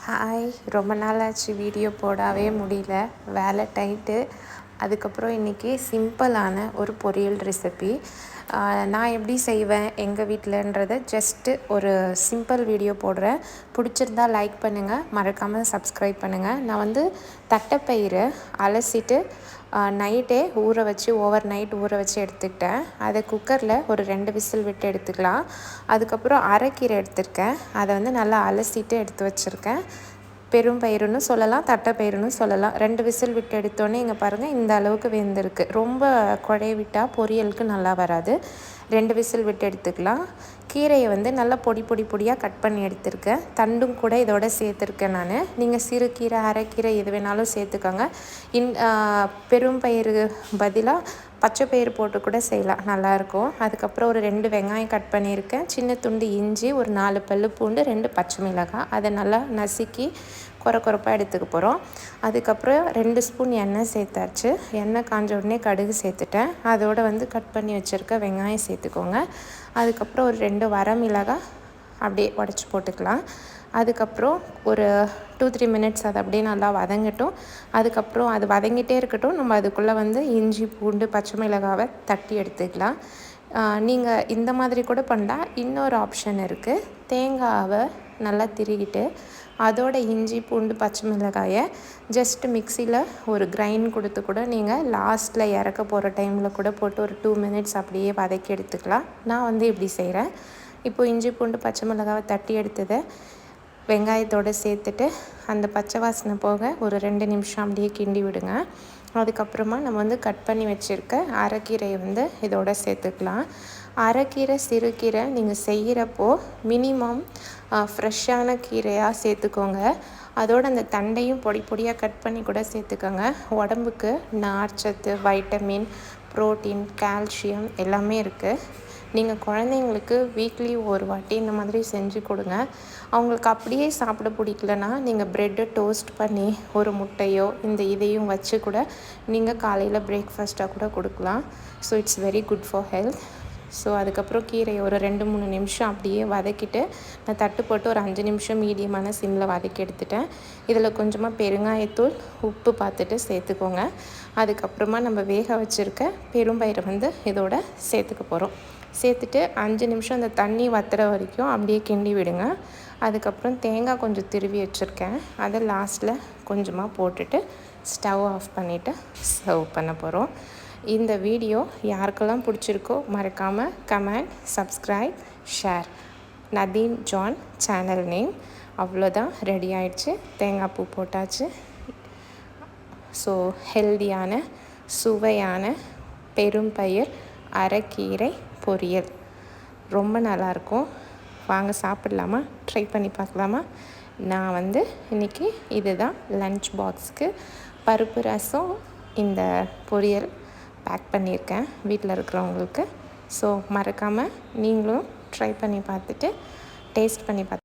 Hi, ரொம்ப நாளாச்சு video போடவே முடியல, வேலை டைட்டு. அதுக்கப்புறம் இன்றைக்கி சிம்பிளான ஒரு பொரியல் ரெசிபி நான் எப்படி செய்வேன் எங்கள் வீட்டிலன்றதை ஜஸ்ட்டு ஒரு சிம்பிள் வீடியோ போடுறேன். பிடிச்சிருந்தா லைக் பண்ணுங்கள், மறக்காமல் சப்ஸ்கிரைப் பண்ணுங்கள். நான் வந்து தட்டைப்பயிறு அலசிட்டு நைட்டே ஓவர் நைட் ஊற வச்சு எடுத்துக்கிட்டேன். அதை குக்கரில் ஒரு 2 விசில் விட்டு எடுத்துக்கலாம். அதுக்கப்புறம் அரைக்கீரை எடுத்திருக்கேன், அதை வந்து நல்லா அலசிட்டு எடுத்து வச்சுருக்கேன். பெரும்பயிறுன்னு சொல்லலாம், தட்டைப்பயிறுன்னு சொல்லலாம். 2 விசில் விட்டு எடுத்தோன்னே இங்கே பாருங்கள், இந்த அளவுக்கு வெந்திருக்கு. ரொம்ப குழைய விட்டால் பொரியலுக்கு நல்லா வராது. 2 விசில் விட்டு எடுத்துக்கலாம். கீரையை வந்து நல்லா பொடியாக கட் பண்ணி எடுத்துருக்கேன். தண்டும் கூட இதோட சேர்த்துருக்கேன் நான். நீங்கள் சிறுகீரை அரைக்கீரை எது வேணாலும் சேர்த்துக்கோங்க. பெரும்பயிறு பதிலாக பச்சை பயிறு போட்டு கூட செய்யலாம், நல்லாயிருக்கும். அதுக்கப்புறம் ஒரு 2 வெங்காயம் கட் பண்ணியிருக்கேன், சின்ன துண்டு இஞ்சி, ஒரு 4 பல்லு பூண்டு, 2 பச்சை மிளகாய். அதை நல்லா நசுக்கி கொரப்பாக எடுத்துக்க போகிறோம். அதுக்கப்புறம் 2 ஸ்பூன் எண்ணெய் சேர்த்தாச்சு. எண்ணெய் காஞ்ச உடனே கடுகு சேர்த்துட்டேன். அதோடு வந்து கட் பண்ணி வச்சுருக்க வெங்காயம் சேர்த்துக்கோங்க. அதுக்கப்புறம் ஒரு 2 வரமிளகாய் அப்படியே உடச்சி போட்டுக்கலாம். அதுக்கப்புறம் ஒரு 2-3 மினிட்ஸ் அதை அப்படியே நல்லா வதங்கட்டும். அதுக்கப்புறம் அது வதங்கிட்டே இருக்கட்டும். நம்ம அதுக்குள்ளே வந்து இஞ்சி பூண்டு பச்சை மிளகாவை தட்டி எடுத்துக்கலாம். நீங்கள் இந்த மாதிரி கூட பண்ணால் இன்னொரு ஆப்ஷன் இருக்குது. தேங்காவை நல்லா திருகிட்டு அதோட இஞ்சி பூண்டு பச்சை மிளகாயை ஜஸ்ட் மிக்சியில் ஒரு கிரைண்ட் கொடுத்து கூட நீங்கள் லாஸ்ட்டில் இறக்க போகிற டைமில் கூட போட்டு ஒரு 2 மினிட்ஸ் அப்படியே வதக்கி எடுத்துக்கலாம். நான் வந்து இப்படி செய்கிறேன். இப்போது இஞ்சி பூண்டு பச்சை மிளகாவை தட்டி எடுத்ததை வெங்காயத்தோடு சேர்த்துட்டு அந்த பச்சை வாசனை போக ஒரு 2 நிமிஷம் அப்படியே கிண்டி விடுங்க. அதுக்கப்புறமா நம்ம வந்து கட் பண்ணி வச்சுருக்க அரைக்கீரையை வந்து இதோட சேர்த்துக்கலாம். அரைக்கீரை சிறுகீரை நீங்கள் செய்கிறப்போ மினிமம் ஃப்ரெஷ்ஷான கீரையாக சேர்த்துக்கோங்க. அதோடு அந்த தண்டையும் பொடியாக கட் பண்ணி கூட சேர்த்துக்கோங்க. உடம்புக்கு நார்ச்சத்து, வைட்டமின், புரோட்டீன், கால்சியம் எல்லாமே இருக்குது. நீங்கள் குழந்தைங்களுக்கு வீக்லி ஒரு வாட்டி இந்த மாதிரி செஞ்சு கொடுங்க. அவங்களுக்கு அப்படியே சாப்பிட பிடிக்கலனா நீங்கள் ப்ரெட்டை டோஸ்ட் பண்ணி ஒரு முட்டையோ இதையும் வச்சு கூட நீங்கள் காலையில் பிரேக்ஃபாஸ்ட்டாக கூட கொடுக்கலாம். So it's very good for health. So அதுக்கப்புறம் கீரையை ஒரு 2-3 நிமிஷம் அப்படியே வதக்கிட்டு நான் தட்டு போட்டு ஒரு 5 நிமிஷம் மீடியமான சிம்மில் வதக்கி எடுத்துட்டேன். இதில் கொஞ்சமாக பெருங்காயத்தூள், உப்பு பார்த்துட்டு சேர்த்துக்கோங்க. அதுக்கப்புறமா நம்ம வேக வச்சுருக்க பெரும்பயிரை வந்து இதோட சேர்த்துக்க போகிறோம். சேர்த்துட்டு 5 நிமிஷம் அந்த தண்ணி வத்துற வரைக்கும் அப்படியே கிண்டி விடுங்க. அதுக்கப்புறம் தேங்காய் கொஞ்சம் திருவி வச்சுருக்கேன், அதை லாஸ்ட்டில் கொஞ்சமாக போட்டுட்டு ஸ்டவ் ஆஃப் பண்ணிவிட்டு சர்வ் பண்ண போகிறோம். இந்த வீடியோ யாருக்கெல்லாம் பிடிச்சிருக்கோ மறக்காமல் comment, subscribe, share. Nadeem John channel name. அவ்வளோதான், ரெடி ஆயிடுச்சு. தேங்காய் பூ போட்டாச்சு. ஸோ ஹெல்தியான சுவையான பெரும்பயிர் அரைக்கீரை பொரியல் ரொம்ப நல்லாயிருக்கும். வாங்க சாப்பிடலாமா? ட்ரை பண்ணி பார்க்கலாமா? நான் வந்து இன்றைக்கி இதுதான் லன்ச் பாக்ஸுக்கு பருப்பு ரசம் இந்த பொரியல் பேக் பண்ணியிருக்கேன் வீட்டில் இருக்கிறவங்களுக்கு. ஸோ மறக்காமல் நீங்களும் ட்ரை பண்ணி பார்த்துட்டு டேஸ்ட் பண்ணி பார்த்து